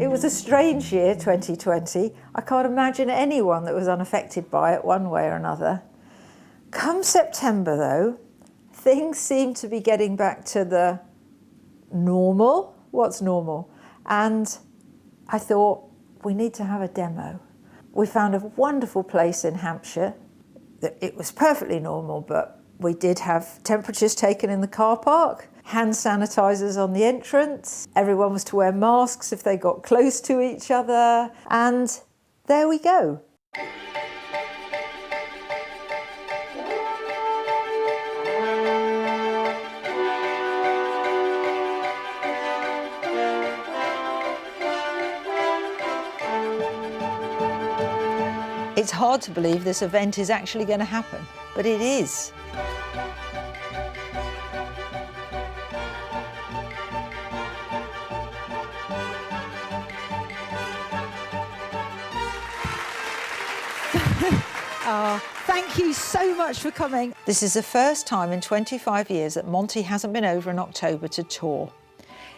It was a strange year, 2020. I can't imagine anyone that was unaffected by it one way or another. Come September, though, things seem to be getting back to the normal. What's normal? And I thought, we need to have a demo. We found a wonderful place in Hampshire. It was perfectly normal, but we did have temperatures taken in the car park, hand sanitizers on the entrance. Everyone was to wear masks if they got close to each other. And there we go. It's hard to believe this event is actually going to happen, but it is. Thank you so much for coming. This is the first time in 25 years that Monty hasn't been over in October to tour.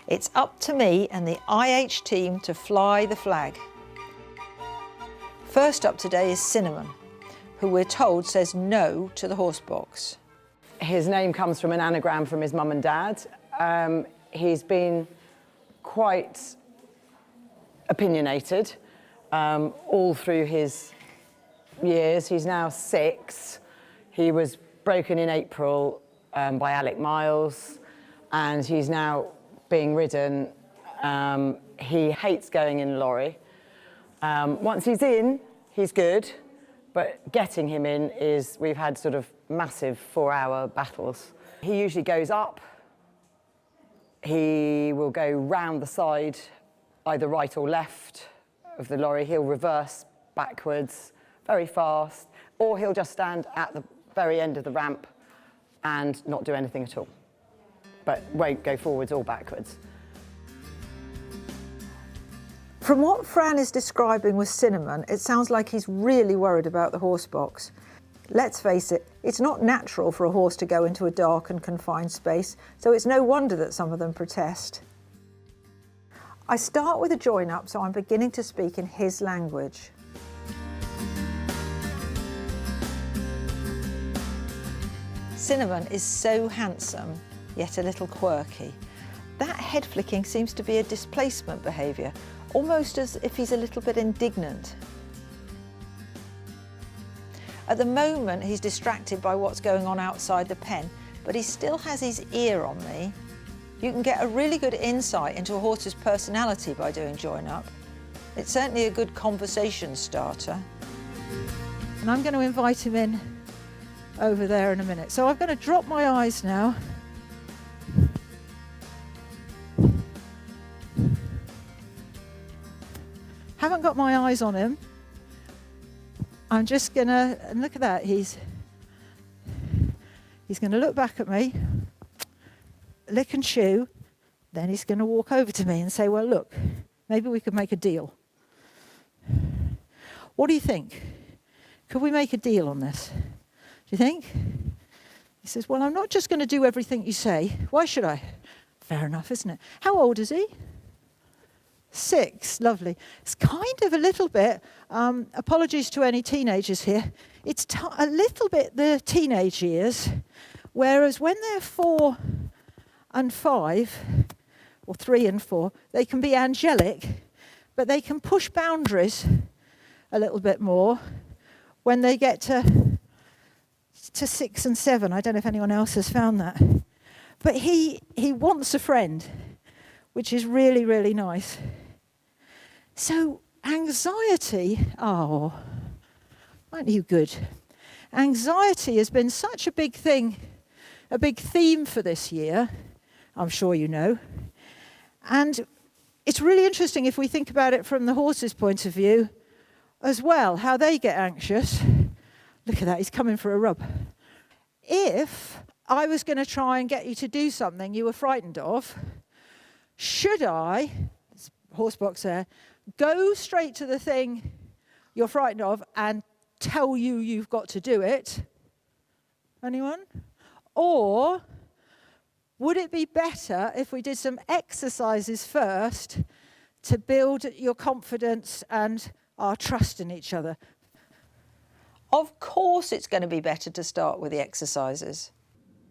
It's up to me and the IH team to fly the flag. First up today is Cinnamon, who we're told says no to the horse box. His name comes from an anagram from his mum and dad. He's been quite opinionated all through his years. He's now 6. He was broken in April by Alec Miles, and he's now being ridden. He hates going in lorry. Once he's in, he's good, but getting him in is, we've had sort of massive 4-hour battles. He usually goes up. He will go round the side, either right or left of the lorry. He'll reverse backwards very fast, or he'll just stand at the very end of the ramp and not do anything at all, but won't go forwards or backwards. From what Fran is describing with Cinnamon, it sounds like he's really worried about the horse box. Let's face it, it's not natural for a horse to go into a dark and confined space, so it's no wonder that some of them protest. I start with a join-up, so I'm beginning to speak in his language. Cinnamon is so handsome, yet a little quirky. That head flicking seems to be a displacement behaviour, almost as if he's a little bit indignant. At the moment, he's distracted by what's going on outside the pen, but he still has his ear on me. You can get a really good insight into a horse's personality by doing join-up. It's certainly a good conversation starter. And I'm going to invite him in over there in a minute. So I'm going to drop my eyes now. Haven't got my eyes on him. I'm just gonna, and look at that, he's gonna look back at me, lick and chew, then he's gonna walk over to me and say, well, look, maybe we could make a deal. What do you think? Could we make a deal on this? Do you think? He says, well, I'm not just gonna do everything you say. Why should I? Fair enough, isn't it? How old is he? 6, lovely. It's kind of a little bit, apologies to any teenagers here, it's a little bit the teenage years, whereas when they're 4 and 5, or 3 and 4, they can be angelic, but they can push boundaries a little bit more when they get to 6 and 7. I don't know if anyone else has found that. But he wants a friend, which is really, really nice. So anxiety, oh, aren't you good? Anxiety has been such a big thing, a big theme for this year, I'm sure you know. And it's really interesting if we think about it from the horse's point of view as well, how they get anxious. Look at that, he's coming for a rub. If I was going to try and get you to do something you were frightened of, should I, horse box there, go straight to the thing you're frightened of and tell you you've got to do it? Anyone? Or would it be better if we did some exercises first to build your confidence and our trust in each other. Of course it's going to be better to start with the exercises.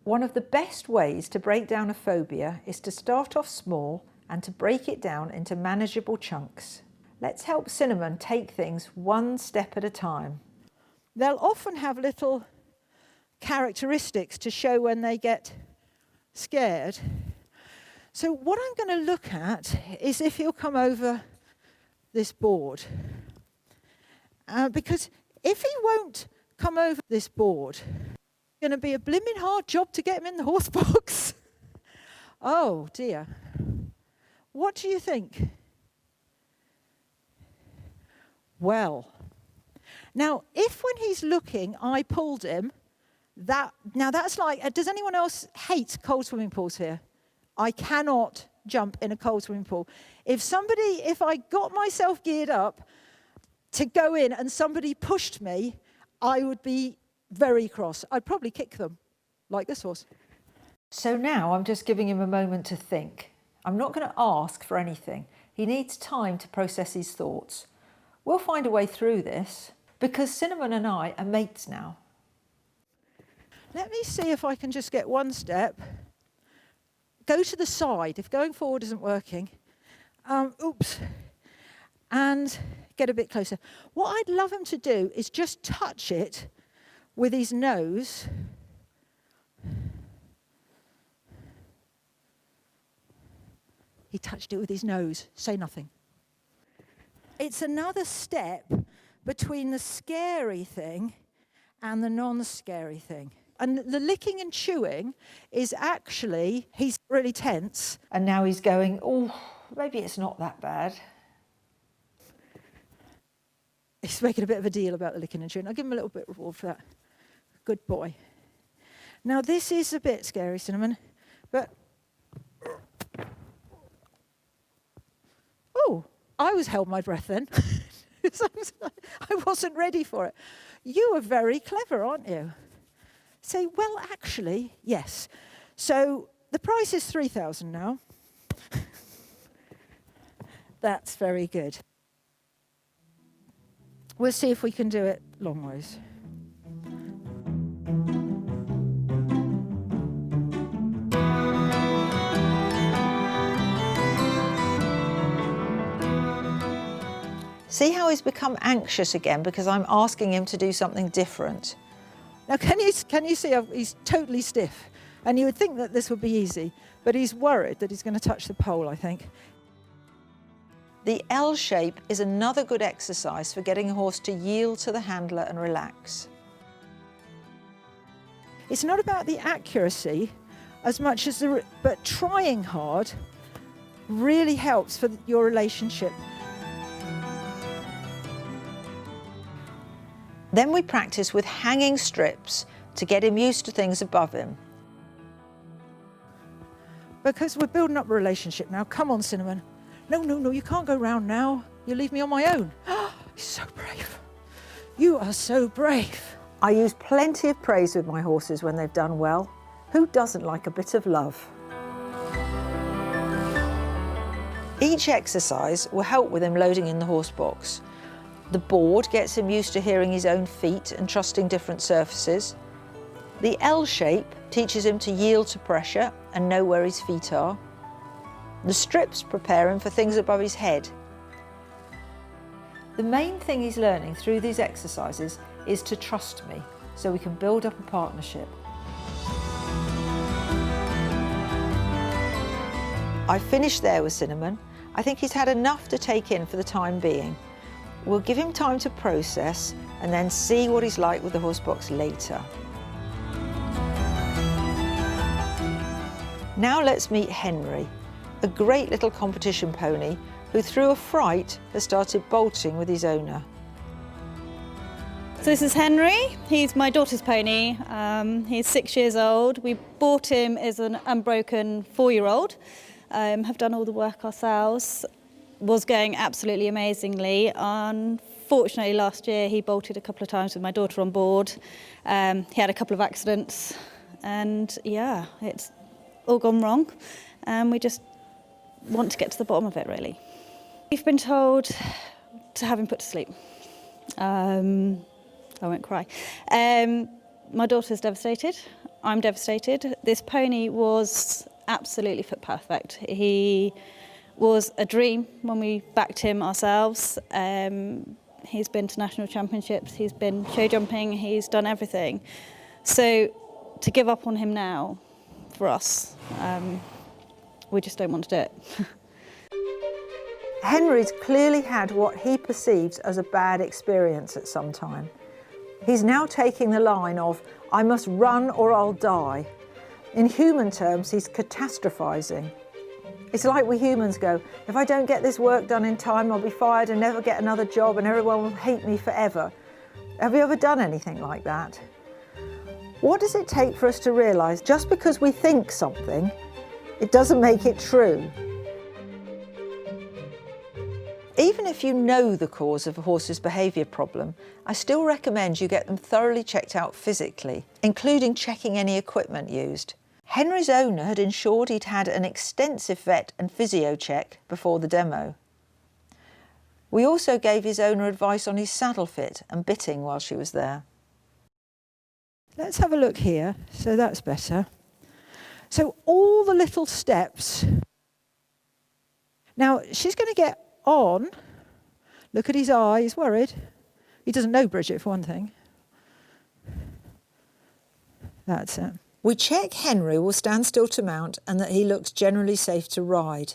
One of the best ways to break down a phobia is to start off small and to break it down into manageable chunks. Let's help Cinnamon take things one step at a time. They'll often have little characteristics to show when they get scared. So what I'm going to look at is if he'll come over this board. Because if he won't come over this board, it's going to be a blimmin' hard job to get him in the horse box. Oh dear. What do you think? Well, now if when he's looking I pulled him, that's like, does anyone else hate cold swimming pools here? I cannot jump in a cold swimming pool. If I got myself geared up to go in and somebody pushed me, I would be very cross. I'd probably kick them, like this horse. So now I'm just giving him a moment to think. I'm not going to ask for anything. He needs time to process his thoughts. We'll find a way through this because Cinnamon and I are mates now. Let me see if I can just get one step. Go to the side if going forward isn't working. Oops. And get a bit closer. What I'd love him to do is just touch it with his nose. He touched it with his nose. Say nothing. It's another step between the scary thing and the non-scary thing. And the licking and chewing is actually, he's really tense. And now he's going, oh, maybe it's not that bad. He's making a bit of a deal about the licking and chewing. I'll give him a little bit of reward for that. Good boy. Now this is a bit scary, Cinnamon, but... Oh, I held my breath then. I wasn't ready for it. You are very clever, aren't you? Say, well, actually, yes. So the price is 3,000 now. That's very good. We'll see if we can do it long ways. See how he's become anxious again because I'm asking him to do something different. Now, can you see how he's totally stiff? And you would think that this would be easy, but he's worried that he's going to touch the pole, I think. The L shape is another good exercise for getting a horse to yield to the handler and relax. It's not about the accuracy as much as but trying hard really helps for your relationship. Then we practice with hanging strips to get him used to things above him. Because we're building up a relationship now. Come on, Cinnamon. No, you can't go round now. You leave me on my own. You're so brave. You are so brave. I use plenty of praise with my horses when they've done well. Who doesn't like a bit of love? Each exercise will help with him loading in the horse box. The board gets him used to hearing his own feet and trusting different surfaces. The L shape teaches him to yield to pressure and know where his feet are. The strips prepare him for things above his head. The main thing he's learning through these exercises is to trust me, so we can build up a partnership. I've finished there with Cinnamon. I think he's had enough to take in for the time being. We'll give him time to process and then see what he's like with the horse box later. Now let's meet Henry, a great little competition pony who through a fright has started bolting with his owner. So this is Henry. He's my daughter's pony. He's 6 years old. We bought him as an unbroken 4-year-old. Have done all the work ourselves. Was going absolutely amazingly. Unfortunately, last year he bolted a couple of times with my daughter on board. He had a couple of accidents, and yeah, it's all gone wrong. And we just want to get to the bottom of it, really. We've been told to have him put to sleep. I won't cry. My daughter's devastated. I'm devastated. This pony was absolutely foot perfect. He was a dream when we backed him ourselves. He's been to national championships, he's been show jumping, he's done everything. So to give up on him now, for us, we just don't want to do it. Henry's clearly had what he perceives as a bad experience at some time. He's now taking the line of, I must run or I'll die. In human terms, he's catastrophising. It's like we humans go, if I don't get this work done in time, I'll be fired and never get another job and everyone will hate me forever. Have you ever done anything like that? What does it take for us to realise just because we think something, it doesn't make it true? Even if you know the cause of a horse's behaviour problem, I still recommend you get them thoroughly checked out physically, including checking any equipment used. Henry's owner had ensured he'd had an extensive vet and physio check before the demo. We also gave his owner advice on his saddle fit and bitting while she was there. Let's have a look here. So that's better. So all the little steps. Now she's going to get on. Look at his eye, he's worried. He doesn't know Bridget, for one thing. That's it. We check Henry will stand still to mount and that he looks generally safe to ride.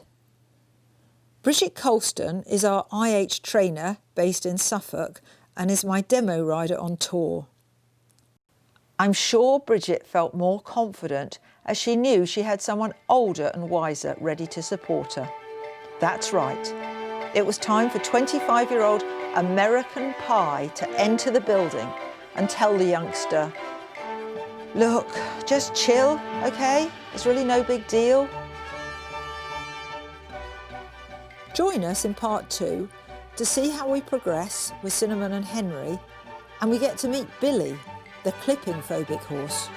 Bridget Colston is our IH trainer based in Suffolk and is my demo rider on tour. I'm sure Bridget felt more confident as she knew she had someone older and wiser ready to support her. That's right. It was time for 25-year-old American Pie to enter the building and tell the youngster, look, just chill, okay? It's really no big deal. Join us in part 2 to see how we progress with Cinnamon and Henry, and we get to meet Billy, the clipping phobic horse.